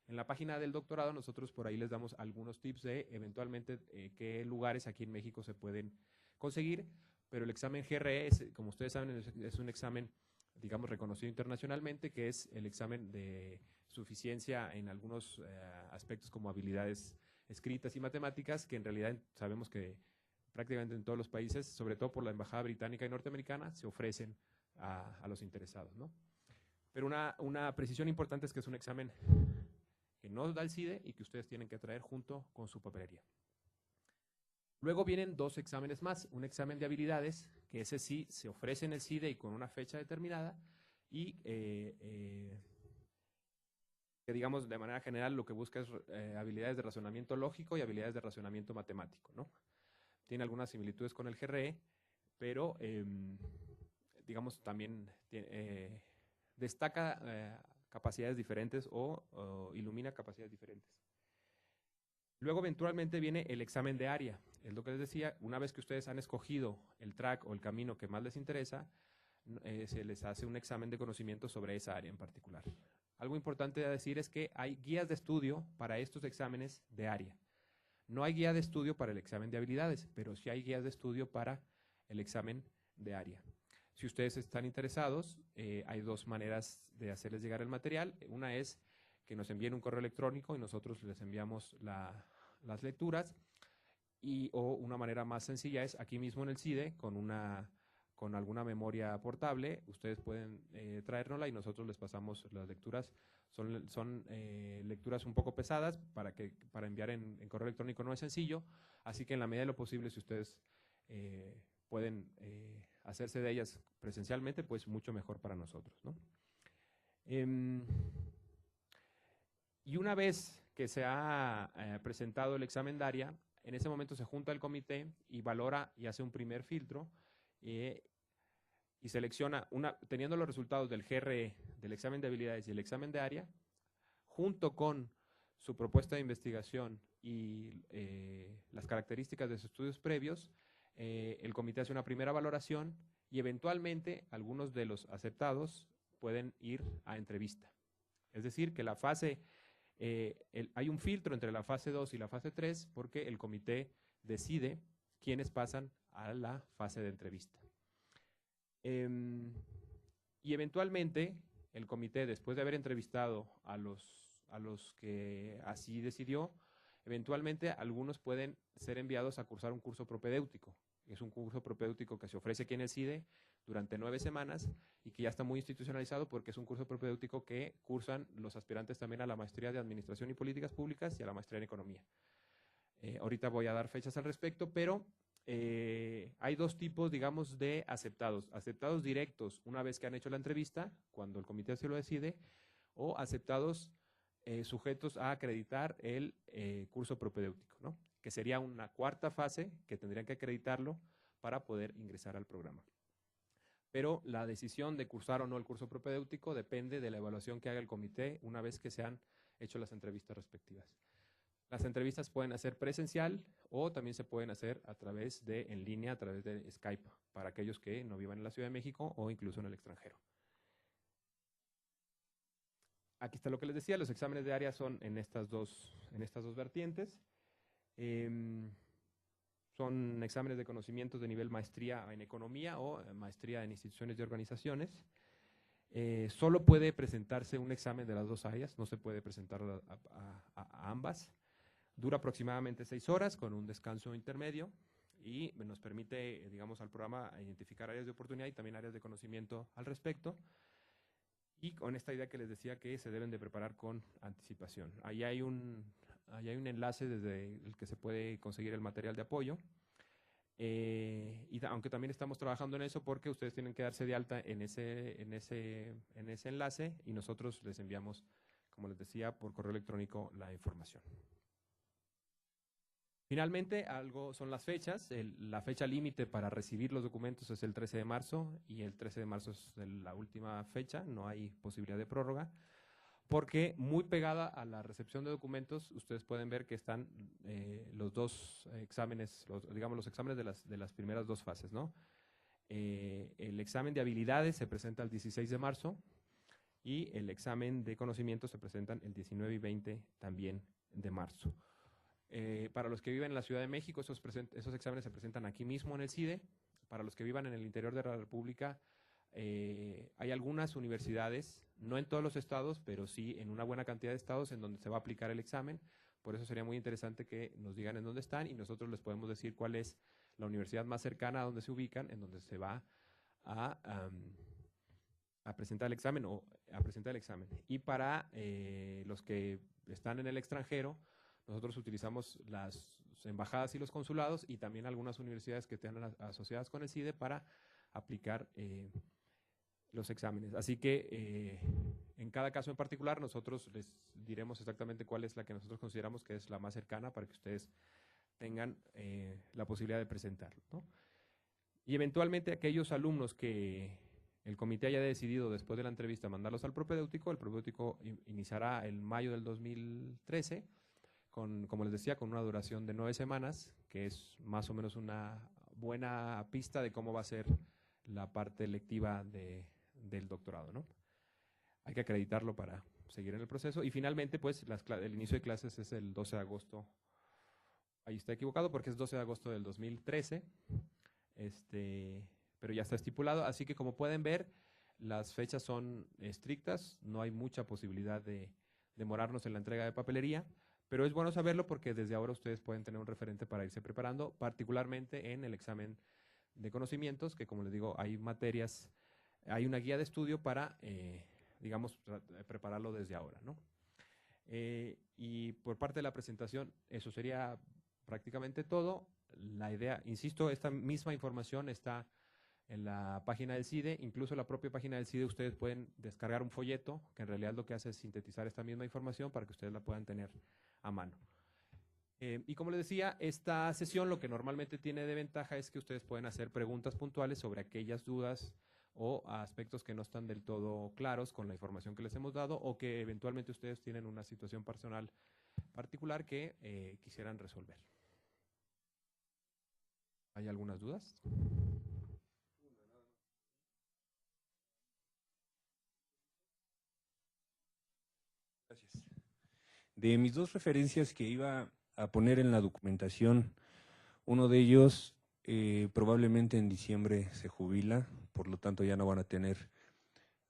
En la página del doctorado nosotros por ahí les damos algunos tips de eventualmente qué lugares aquí en México se pueden conseguir, pero el examen GRE, como ustedes saben, es un examen, digamos, reconocido internacionalmente, que es el examen de suficiencia en algunos aspectos como habilidades escritas y matemáticas, que en realidad sabemos que prácticamente en todos los países, sobre todo por la Embajada Británica y Norteamericana, se ofrecen a los interesados, ¿no? Pero una precisión importante es que es un examen que no da el CIDE y que ustedes tienen que traer junto con su papelería. Luego vienen dos exámenes más, un examen de habilidades, que ese sí se ofrece en el CIDE y con una fecha determinada, y que digamos de manera general lo que busca es habilidades de razonamiento lógico y habilidades de razonamiento matemático, ¿no? Tiene algunas similitudes con el GRE, pero digamos, también destaca capacidades diferentes o ilumina capacidades diferentes. Luego, eventualmente, viene el examen de área. Es lo que les decía, una vez que ustedes han escogido el track o el camino que más les interesa, se les hace un examen de conocimiento sobre esa área en particular. Algo importante de decir es que hay guías de estudio para estos exámenes de área. No hay guía de estudio para el examen de habilidades, pero sí hay guías de estudio para el examen de área. Si ustedes están interesados, hay dos maneras de hacerles llegar el material. Una es que nos envíen un correo electrónico y nosotros les enviamos las lecturas. O una manera más sencilla es aquí mismo en el CIDE, con alguna memoria portable, ustedes pueden traérnosla y nosotros les pasamos las lecturas. Son lecturas un poco pesadas, para enviar en correo electrónico no es sencillo, así que en la medida de lo posible, si ustedes pueden hacerse de ellas presencialmente, pues mucho mejor para nosotros, ¿no? Y una vez que se ha presentado el examen de área, en ese momento se junta el comité y valora y hace un primer filtro y selecciona, teniendo los resultados del GRE, del examen de habilidades y el examen de área, junto con su propuesta de investigación y las características de sus estudios previos, el comité hace una primera valoración y eventualmente algunos de los aceptados pueden ir a entrevista. Es decir, que la fase, hay un filtro entre la fase 2 y la fase 3 porque el comité decide quiénes pasan a la fase de entrevista. Y eventualmente el comité, después de haber entrevistado a los que así decidió, eventualmente algunos pueden ser enviados a cursar un curso propedéutico. Es un curso propedéutico que se ofrece aquí en el CIDE durante 9 semanas y que ya está muy institucionalizado porque es un curso propedéutico que cursan los aspirantes también a la maestría de Administración y Políticas Públicas y a la maestría en Economía. Ahorita voy a dar fechas al respecto, pero hay dos tipos, digamos, de aceptados. Aceptados directos una vez que han hecho la entrevista, cuando el comité se lo decide, o aceptados sujetos a acreditar el curso propedéutico, ¿no? Que sería una cuarta fase que tendrían que acreditarlo para poder ingresar al programa. Pero la decisión de cursar o no el curso propedéutico depende de la evaluación que haga el comité una vez que se han hecho las entrevistas respectivas. Las entrevistas pueden hacer presencial o también se pueden hacer a través de en línea, a través de Skype, para aquellos que no vivan en la Ciudad de México o incluso en el extranjero. Aquí está lo que les decía, los exámenes de área son en estas dos vertientes. Son exámenes de conocimientos de nivel maestría en economía o maestría en instituciones y organizaciones. Solo puede presentarse un examen de las dos áreas, no se puede presentar a ambas. Dura aproximadamente 6 horas con un descanso intermedio y nos permite, digamos, al programa identificar áreas de oportunidad y también áreas de conocimiento al respecto. Y con esta idea que les decía que se deben de preparar con anticipación. Ahí hay un enlace desde el que se puede conseguir el material de apoyo. Y aunque también estamos trabajando en eso porque ustedes tienen que darse de alta en ese enlace y nosotros les enviamos, como les decía, por correo electrónico la información. Finalmente, algo son las fechas. La fecha límite para recibir los documentos es el 13 de marzo y el 13 de marzo es la última fecha, no hay posibilidad de prórroga, porque muy pegada a la recepción de documentos, ustedes pueden ver que están los dos exámenes, digamos los exámenes de las primeras dos fases, ¿no? El examen de habilidades se presenta el 16 de marzo y el examen de conocimientos se presentan el 19 y 20 también de marzo. Para los que viven en la Ciudad de México, esos exámenes se presentan aquí mismo en el CIDE. Para los que vivan en el interior de la República, hay algunas universidades, no en todos los estados, pero sí en una buena cantidad de estados en donde se va a aplicar el examen. Por eso sería muy interesante que nos digan en dónde están y nosotros les podemos decir cuál es la universidad más cercana a donde se ubican, en donde se va a presentar el examen o a presentar el examen. Y para los que están en el extranjero, nosotros utilizamos las embajadas y los consulados y también algunas universidades que estén asociadas con el CIDE para aplicar los exámenes. Así que en cada caso en particular nosotros les diremos exactamente cuál es la que nosotros consideramos que es la más cercana para que ustedes tengan la posibilidad de presentarlo, ¿no? Y eventualmente aquellos alumnos que el comité haya decidido después de la entrevista mandarlos al propedéutico, el propedéutico iniciará en mayo del 2013, como les decía, con una duración de 9 semanas, que es más o menos una buena pista de cómo va a ser la parte lectiva del doctorado, ¿no? Hay que acreditarlo para seguir en el proceso. Y finalmente, pues, el inicio de clases es el 12 de agosto. Ahí está equivocado porque es 12 de agosto del 2013, pero ya está estipulado. Así que, como pueden ver, las fechas son estrictas, no hay mucha posibilidad de demorarnos en la entrega de papelería, pero es bueno saberlo porque desde ahora ustedes pueden tener un referente para irse preparando, particularmente en el examen de conocimientos, que como les digo, hay materias, hay una guía de estudio para, digamos, prepararlo desde ahora, ¿no? Y por parte de la presentación, eso sería prácticamente todo. La idea, insisto, esta misma información está en la página del CIDE, incluso en la propia página del CIDE ustedes pueden descargar un folleto, que en realidad lo que hace es sintetizar esta misma información para que ustedes la puedan tener a mano. Y como les decía, esta sesión lo que normalmente tiene de ventaja es que ustedes pueden hacer preguntas puntuales sobre aquellas dudas o aspectos que no están del todo claros con la información que les hemos dado o que eventualmente ustedes tienen una situación personal particular que quisieran resolver. ¿Hay algunas dudas? Gracias. De mis dos referencias que iba a poner en la documentación, uno de ellos probablemente en diciembre se jubila, por lo tanto ya no van a tener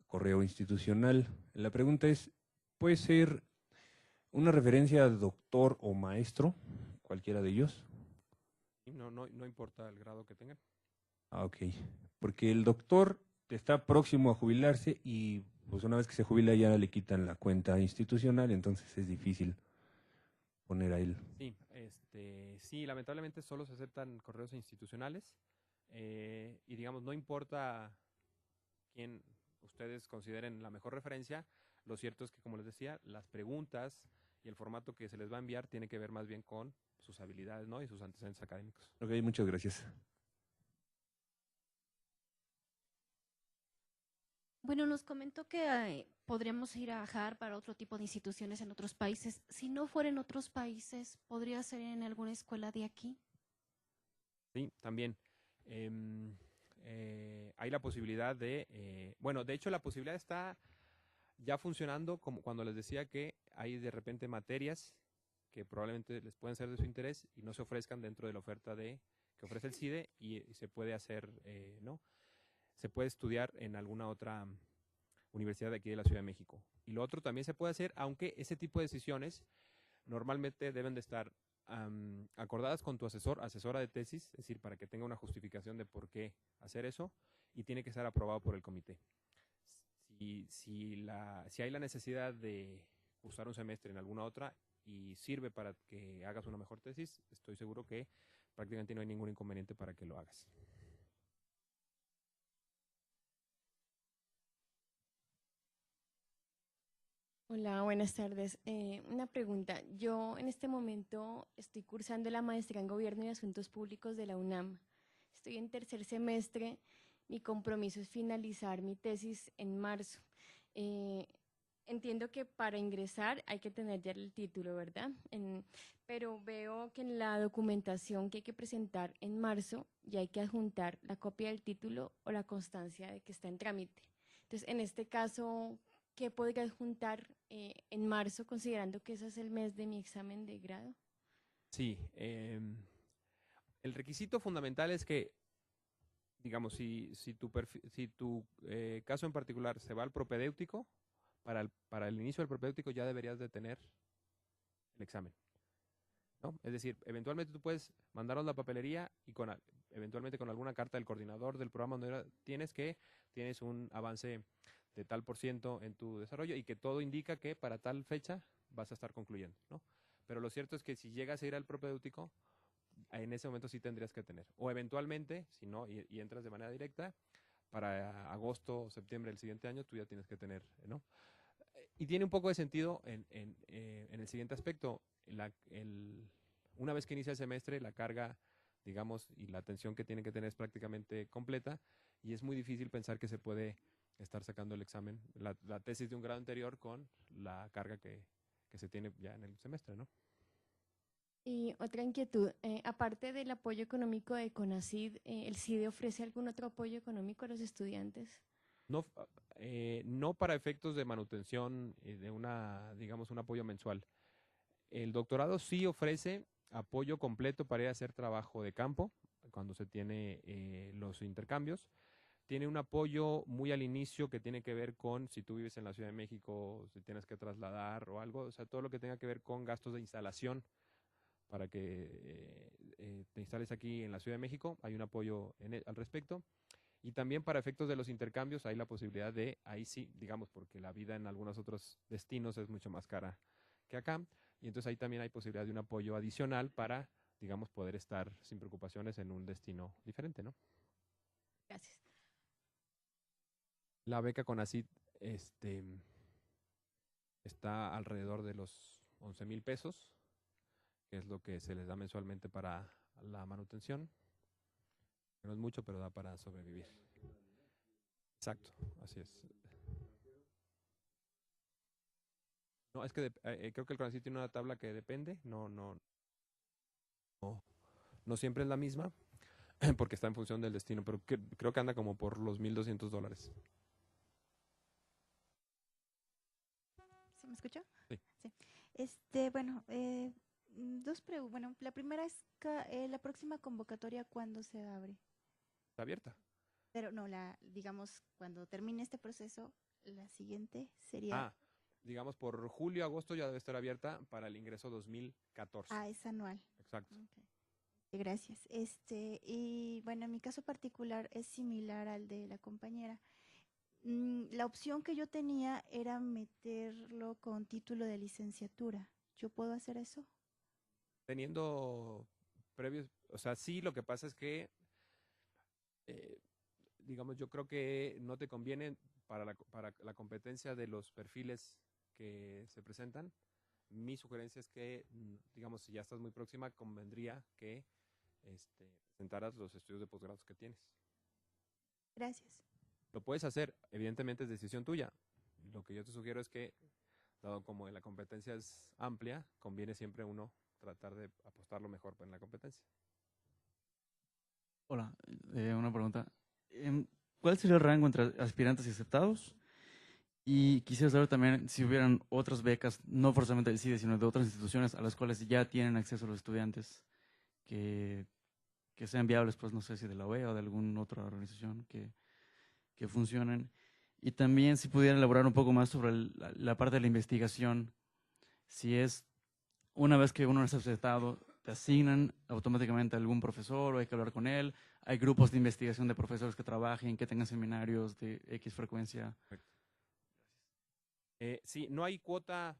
correo institucional. La pregunta es, ¿puede ser una referencia a doctor o maestro, cualquiera de ellos? No importa el grado que tengan. Ah, ok. Porque el doctor está próximo a jubilarse y pues una vez que se jubila ya le quitan la cuenta institucional, entonces es difícil poner a él. Sí, sí, lamentablemente solo se aceptan correos institucionales y digamos, no importa quién ustedes consideren la mejor referencia, lo cierto es que, como les decía, las preguntas y el formato que se les va a enviar tiene que ver más bien con sus habilidades, ¿no? Y sus antecedentes académicos. Ok, muchas gracias. Bueno, nos comentó que podríamos ir a Harvard para otro tipo de instituciones en otros países. Si no fuera en otros países, ¿podría ser en alguna escuela de aquí? Sí, también. Hay la posibilidad bueno, de hecho la posibilidad está ya funcionando como cuando les decía que hay de repente materias que probablemente les pueden ser de su interés y no se ofrezcan dentro de la oferta que ofrece el CIDE y se puede hacer, ¿no? Se puede estudiar en alguna otra universidad de aquí de la Ciudad de México. Y lo otro también se puede hacer, aunque ese tipo de decisiones normalmente deben de estar acordadas con tu asesora de tesis, es decir, para que tenga una justificación de por qué hacer eso, y tiene que ser aprobado por el comité. Si hay la necesidad de cursar un semestre en alguna otra y sirve para que hagas una mejor tesis, estoy seguro que prácticamente no hay ningún inconveniente para que lo hagas. Hola, buenas tardes. Una pregunta. Yo en este momento estoy cursando la maestría en Gobierno y Asuntos Públicos de la UNAM. Estoy en tercer semestre. Mi compromiso es finalizar mi tesis en marzo. Eh, Entiendo que para ingresar hay que tener ya el título, ¿verdad? Pero veo que en la documentación que hay que presentar en marzo ya hay que adjuntar la copia del título o la constancia de que está en trámite. Entonces, en este caso, ¿qué podría adjuntar en marzo, considerando que ese es el mes de mi examen de grado? Sí, el requisito fundamental es que, digamos, si tu caso en particular se va al propedéutico, para el inicio del propedéutico ya deberías de tener el examen, ¿no? Es decir, eventualmente tú puedes mandarnos la papelería y eventualmente con alguna carta del coordinador del programa donde tienes un avance de tal por ciento en tu desarrollo y que todo indica que para tal fecha vas a estar concluyendo, ¿no? Pero lo cierto es que si llegas a ir al propedéutico, en ese momento sí tendrías que tener. O eventualmente, si no, y entras de manera directa, para agosto o septiembre del siguiente año tú ya tienes que tener, ¿no? Y tiene un poco de sentido en el siguiente aspecto. Una vez que inicia el semestre, la carga digamos, y la atención que tienen que tener es prácticamente completa, y es muy difícil pensar que se puede estar sacando el examen, la tesis de un grado anterior con la carga que se tiene ya en el semestre, ¿no? Y otra inquietud, aparte del apoyo económico de CONACYT, ¿el CIDE ofrece algún otro apoyo económico a los estudiantes? No, no para efectos de manutención de digamos, un apoyo mensual. El doctorado sí ofrece apoyo completo para ir a hacer trabajo de campo cuando se tiene los intercambios. Tiene un apoyo muy al inicio que tiene que ver con si tú vives en la Ciudad de México, si tienes que trasladar o algo, o sea, todo lo que tenga que ver con gastos de instalación para que te instales aquí en la Ciudad de México, hay un apoyo al respecto. Y también para efectos de los intercambios hay la posibilidad de, ahí sí, digamos, porque la vida en algunos otros destinos es mucho más cara que acá, y entonces ahí también hay posibilidad de un apoyo adicional para, digamos, poder estar sin preocupaciones en un destino diferente, ¿no? Gracias. La beca CONACYT está alrededor de los 11,000 pesos, que es lo que se les da mensualmente para la manutención. No es mucho, pero da para sobrevivir. Exacto, así es. No, es que creo que el CONACYT tiene una tabla que depende, no siempre es la misma, porque está en función del destino, pero creo que anda como por los $1,200. ¿Se me escucha? Sí. Bueno, bueno, la primera es la próxima convocatoria, ¿cuándo se abre? Está abierta. Pero no, digamos, cuando termine este proceso, la siguiente sería... Digamos por julio, agosto ya debe estar abierta para el ingreso 2014. es anual. Exacto. Okay. Gracias. Y bueno, en mi caso particular es similar al de la compañera. La opción que yo tenía era meterlo con título de licenciatura. ¿Yo puedo hacer eso? Teniendo previos, o sea, sí, lo que pasa es que, digamos, yo creo que no te conviene para la competencia de los perfiles que se presentan. Mi sugerencia es que, digamos, si ya estás muy próxima, convendría que presentaras los estudios de posgrados que tienes. Gracias. Lo puedes hacer, evidentemente es decisión tuya. Lo que yo te sugiero es que, dado como la competencia es amplia, conviene siempre uno tratar de apostar lo mejor en la competencia. Hola, una pregunta. ¿Cuál sería el rango entre aspirantes y aceptados? Y quisiera saber también si hubieran otras becas, no forzosamente del CIDE, sino de otras instituciones a las cuales ya tienen acceso los estudiantes que sean viables, pues no sé si de la OEA o de alguna otra organización que funcionen. Y también si pudieran elaborar un poco más sobre la parte de la investigación, si es una vez que uno es aceptado, te asignan automáticamente a algún profesor o hay que hablar con él. Hay grupos de investigación de profesores que trabajen, que tengan seminarios de X frecuencia. Sí, no hay cuota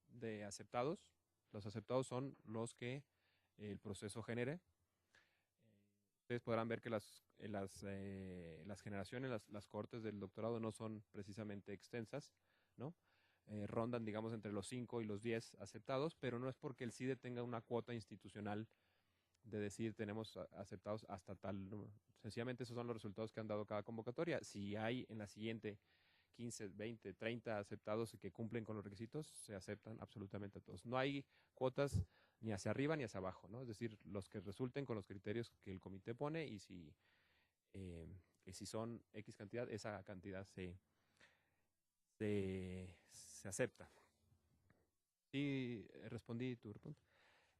de aceptados. Los aceptados son los que el proceso genere. Ustedes podrán ver que las generaciones, las cohortes del doctorado no son precisamente extensas, ¿no? Rondan, digamos, entre los 5 y los 10 aceptados, pero no es porque el CIDE tenga una cuota institucional de decir tenemos aceptados hasta tal número. Sencillamente esos son los resultados que han dado cada convocatoria. Si hay en la siguiente 15, 20, 30 aceptados que cumplen con los requisitos, se aceptan absolutamente a todos. No hay cuotas ni hacia arriba ni hacia abajo, ¿no? Es decir, los que resulten con los criterios que el comité pone y si son X cantidad, esa cantidad se acepta. Sí, respondí tu pregunta.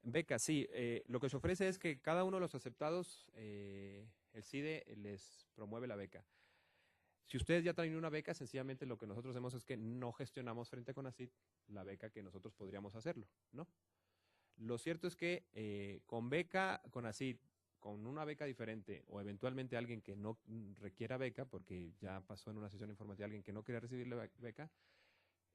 Beca, sí. Lo que se ofrece es que cada uno de los aceptados, el CIDE les promueve la beca. Si ustedes ya traen una beca, sencillamente lo que nosotros hacemos es que no gestionamos frente a CONACYT la beca que nosotros podríamos hacerlo, ¿no? Lo cierto es que con beca CONACYT, con una beca diferente o eventualmente alguien que no requiera beca, porque ya pasó en una sesión informativa alguien que no quería recibir la beca,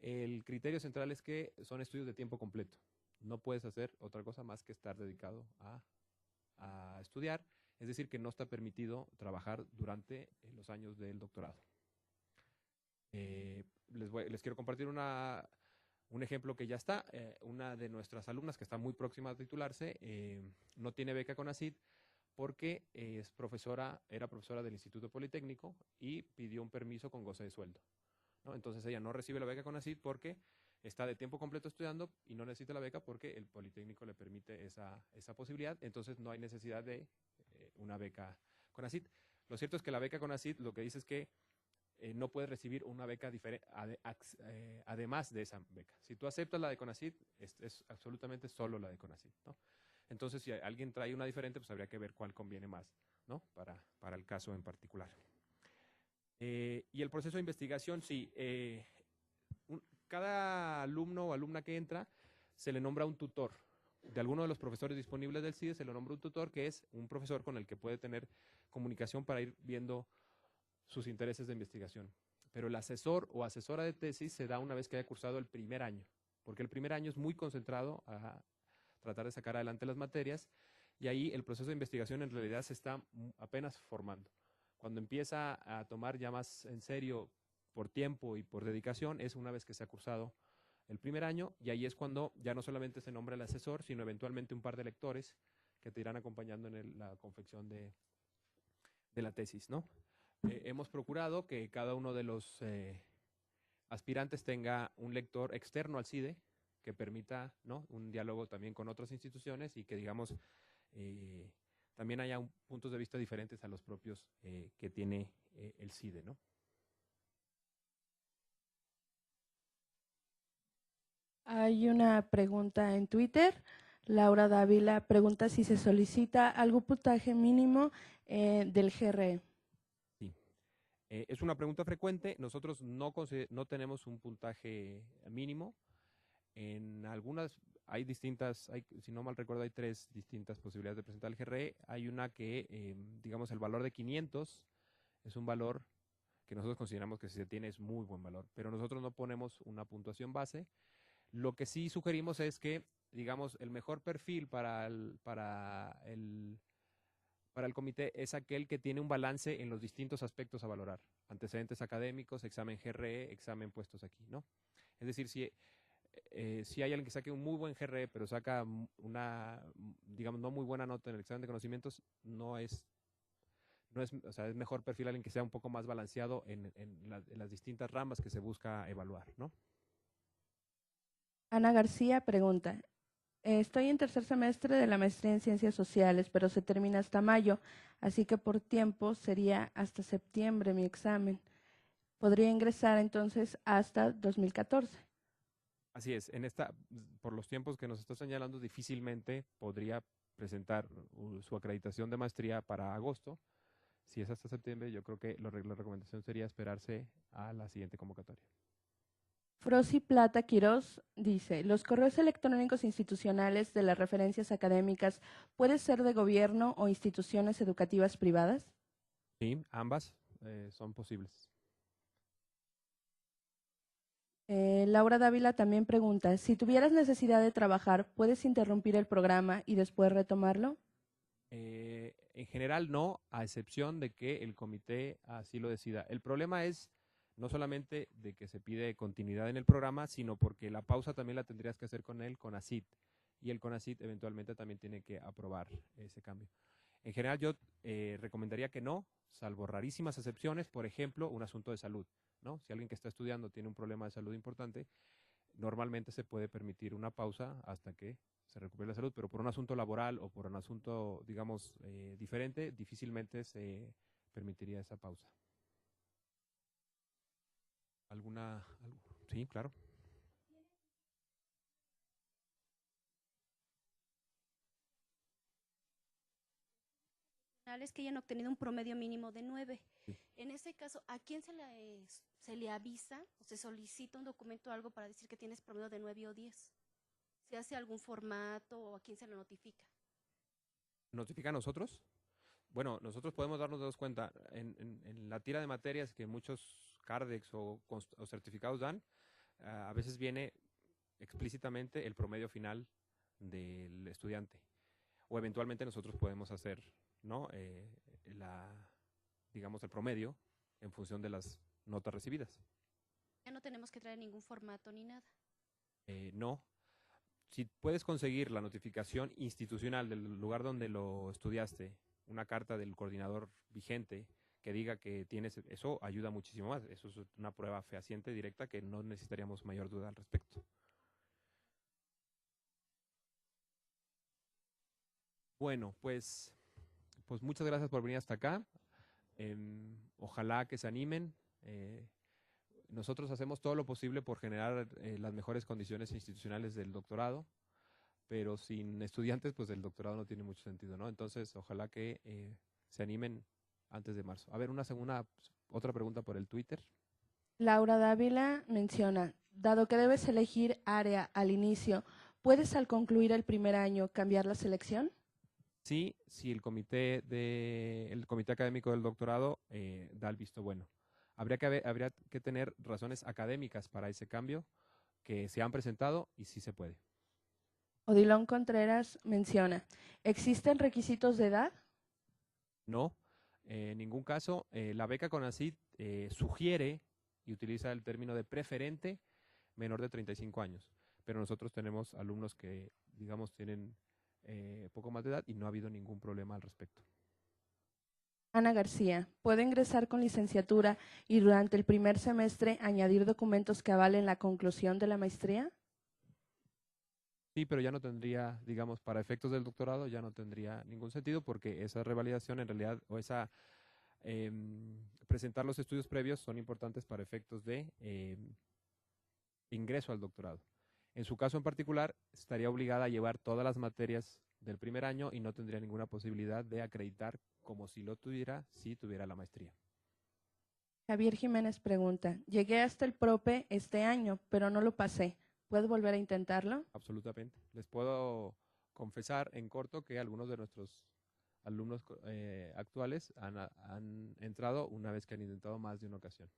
el criterio central es que son estudios de tiempo completo. No puedes hacer otra cosa más que estar dedicado a estudiar, es decir, que no está permitido trabajar durante los años del doctorado. Les quiero compartir un ejemplo que ya está. Una de nuestras alumnas que está muy próxima a titularse no tiene beca CONACYT porque era profesora del Instituto Politécnico y pidió un permiso con goce de sueldo, ¿no? Entonces ella no recibe la beca CONACYT porque está de tiempo completo estudiando y no necesita la beca porque el Politécnico le permite esa posibilidad, entonces no hay necesidad de una beca CONACYT. Lo cierto es que la beca CONACYT lo que dice es que no puedes recibir una beca además de esa beca. Si tú aceptas la de CONACYT, es absolutamente solo la de CONACYT, ¿no? Entonces, si alguien trae una diferente, pues habría que ver cuál conviene más, ¿no? Para el caso en particular. Y el proceso de investigación, sí. Cada alumno o alumna que entra se le nombra un tutor. De alguno de los profesores disponibles del CIDE se le nombra un tutor, que es un profesor con el que puede tener comunicación para ir viendo sus intereses de investigación. Pero el asesor o asesora de tesis se da una vez que haya cursado el primer año, porque el primer año es muy concentrado a tratar de sacar adelante las materias, y ahí el proceso de investigación en realidad se está apenas formando. Cuando empieza a tomar ya más en serio por tiempo y por dedicación es una vez que se ha cursado el primer año, y ahí es cuando ya no solamente se nombra el asesor, sino eventualmente un par de lectores que te irán acompañando en la confección de la tesis, ¿no? Hemos procurado que cada uno de los aspirantes tenga un lector externo al CIDE que permita, ¿no?, un diálogo también con otras instituciones y que, digamos, también haya puntos de vista diferentes a los propios que tiene el CIDE, ¿no? Hay una pregunta en Twitter. Laura Dávila pregunta si se solicita algún puntaje mínimo del GRE. Sí. Es una pregunta frecuente. Nosotros no tenemos un puntaje mínimo. En algunas hay distintas, si no mal recuerdo, hay 3 distintas posibilidades de presentar el GRE. Hay una que, digamos, el valor de 500 es un valor que nosotros consideramos que si se tiene es muy buen valor, pero nosotros no ponemos una puntuación base. Lo que sí sugerimos es que, digamos, el mejor perfil para el comité es aquel que tiene un balance en los distintos aspectos a valorar: antecedentes académicos, examen GRE, examen puestos aquí, ¿no? Es decir, si hay alguien que saque un muy buen GRE, pero saca una, digamos, no muy buena nota en el examen de conocimientos, o sea, es mejor perfil alguien que sea un poco más balanceado en las distintas ramas que se busca evaluar, ¿no? Ana García pregunta, estoy en tercer semestre de la maestría en Ciencias Sociales, pero se termina hasta mayo, así que por tiempo sería hasta septiembre mi examen. ¿Podría ingresar entonces hasta 2014? Así es, por los tiempos que nos está señalando, difícilmente podría presentar su acreditación de maestría para agosto. Si es hasta septiembre, yo creo que la recomendación sería esperarse a la siguiente convocatoria. Frosi Plata Quirós dice, ¿los correos electrónicos institucionales de las referencias académicas pueden ser de gobierno o instituciones educativas privadas? Sí, ambas son posibles. Laura Dávila también pregunta, si tuvieras necesidad de trabajar, ¿puedes interrumpir el programa y después retomarlo? En general no, a excepción de que el comité así lo decida. El problema es no solamente de que se pide continuidad en el programa, sino porque la pausa también la tendrías que hacer con el CONACYT, y el CONACYT eventualmente también tiene que aprobar ese cambio. En general yo recomendaría que no, salvo rarísimas excepciones, por ejemplo, un asunto de salud, ¿no? Si alguien que está estudiando tiene un problema de salud importante, normalmente se puede permitir una pausa hasta que se recupere la salud, pero por un asunto laboral o por un asunto, digamos, diferente, difícilmente se permitiría esa pausa. Sí, claro. Que hayan obtenido un promedio mínimo de 9. Sí. En ese caso, ¿a quién se le avisa o se solicita un documento o algo para decir que tienes promedio de 9 o 10? ¿Se hace algún formato o a quién se le notifica? ¿Notifica a nosotros? Bueno, nosotros podemos darnos cuenta en la tira de materias que muchos CARDEX o certificados dan, a veces viene explícitamente el promedio final del estudiante, o eventualmente nosotros podemos hacer, ¿no?, digamos, el promedio en función de las notas recibidas. Ya no tenemos que traer ningún formato ni nada. No. Si puedes conseguir la notificación institucional del lugar donde lo estudiaste una carta del coordinador vigente que diga que tienes, eso ayuda muchísimo más. Eso es una prueba fehaciente directa que no necesitaríamos mayor duda al respecto. Bueno, pues muchas gracias por venir hasta acá. Ojalá que se animen. Nosotros hacemos todo lo posible por generar las mejores condiciones institucionales del doctorado, pero sin estudiantes, pues el doctorado no tiene mucho sentido, ¿no? Entonces, ojalá que se animen antes de marzo. A ver, otra pregunta por el Twitter. Laura Dávila menciona, dado que debes elegir área al inicio, ¿puedes al concluir el primer año cambiar la selección? Sí, si el comité académico del doctorado da el visto bueno. Habría que tener razones académicas para ese cambio que se han presentado y sí se puede. Odilon Contreras menciona, ¿existen requisitos de edad? No, en ningún caso. La beca CONACYT sugiere y utiliza el término de preferente menor de 35 años, pero nosotros tenemos alumnos que, digamos, tienen poco más de edad y no ha habido ningún problema al respecto. Ana García, ¿puede ingresar con licenciatura y durante el primer semestre añadir documentos que avalen la conclusión de la maestría? Sí, pero ya no tendría, digamos, para efectos del doctorado, ya no tendría ningún sentido porque esa revalidación en realidad, o presentar los estudios previos son importantes para efectos de ingreso al doctorado. En su caso en particular, estaría obligada a llevar todas las materias del primer año y no tendría ninguna posibilidad de acreditar como si lo tuviera, si tuviera la maestría. Javier Jiménez pregunta, llegué hasta el PROPE este año, pero no lo pasé. ¿Puedo volver a intentarlo? Absolutamente. Les puedo confesar en corto que algunos de nuestros alumnos actuales han entrado una vez que han intentado más de una ocasión.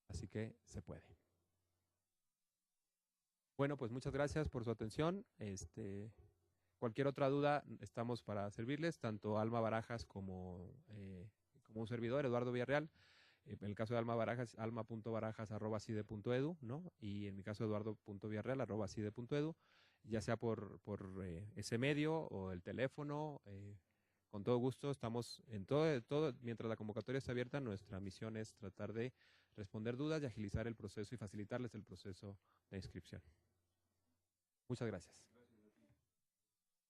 Así que se puede. Bueno, pues muchas gracias por su atención. Cualquier otra duda, estamos para servirles, tanto Alma Barajas como un servidor, Eduardo Villarreal. En el caso de Alma Barajas, alma.barajas@cide.edu, ¿no? Y en mi caso, eduardo.villarreal@cide.edu, ya sea por ese medio o el teléfono. Con todo gusto, estamos en todo, mientras la convocatoria está abierta, nuestra misión es tratar de responder dudas y agilizar el proceso y facilitarles el proceso de inscripción. Muchas gracias.